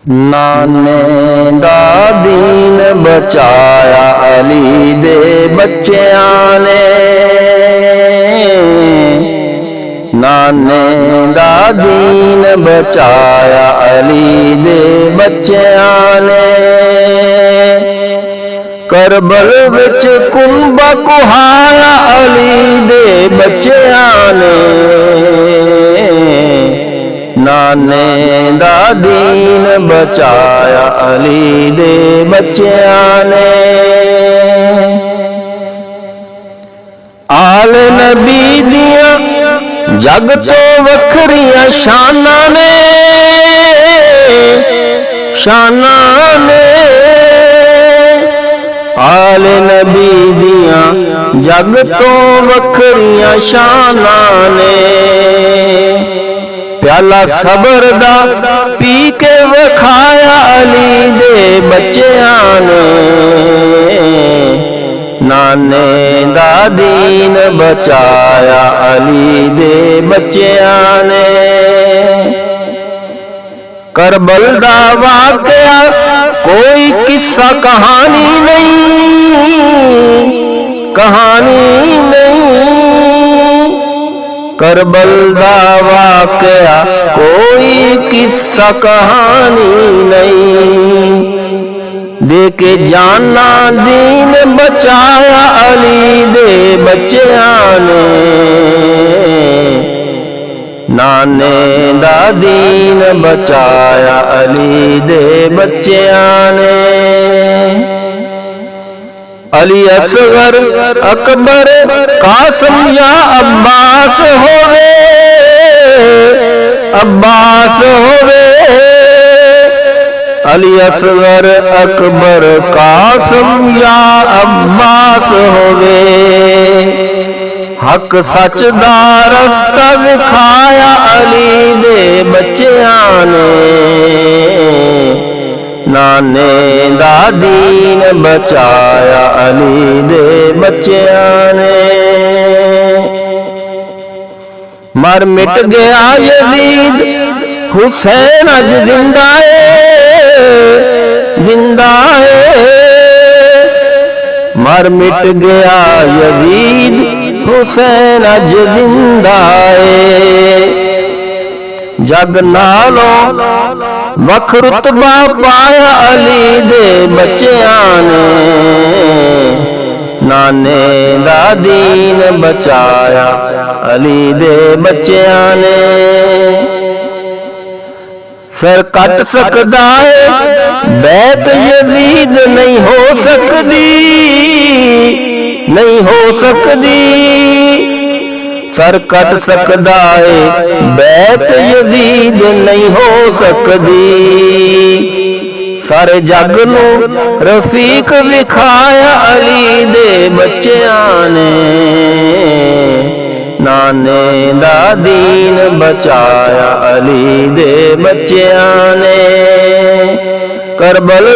नाने दा दीन बचाया अली दे बच्चियां ने। नाने दा दीन बचाया अली दे बच्चियां ने। करबल विच कुंबा कुहाया अली दे बच्चियां ने। नाने दा दीन बचाया अली दे बच्चियां ने। आल नबी दियां जग तो वखरियां शाना ने। शाना ने आल नबी दियां जग तो वखरियां शाना ने। प्याला सबर दा पी के वखाया अली दे बच्चियां ने। नाने दा दीन बचाया अली दे बच्चियां ने। करबल दा वाकया कोई किस्सा कहानी नहीं, कहानी नहीं। करबल दा वाकया कोई किस्सा कहानी नहीं। देके जाना दीन बचाया अली दे बच्चियां ने। नाने दा दीन बचाया अली दे बच्चियां ने। अली असगर अकबर कासिम या अब्बास होवे, अब्बास होवे। अली असगर अकबर कासिम या अब्बास होवे। हक सच दा रस्ता विखाया अली दे बच्चियां ने। नाने दा दीन बचाया अली दे बच्चियां ने। मर मिट गया यजीद हुसैन अज जिंदा है, जिंदा है। मर मिट गया यजीद हुसैन अज जिंदा है। जग नालों वख रुतबा पाया अली दे बच्चियां ने। नाने दा दीन बचाया अली दे बच्चियां ने। सर कट सकदा है बैत यजीद नहीं हो सकदी, नहीं हो सकदी। सर कट सकदा है बैत यजीद नहीं हो सकदी। सारे जग नू रफीक विखाया अली दे बच्चियां ने। नाने दा दीन बचाया अली दे बच्चियां ने। करबल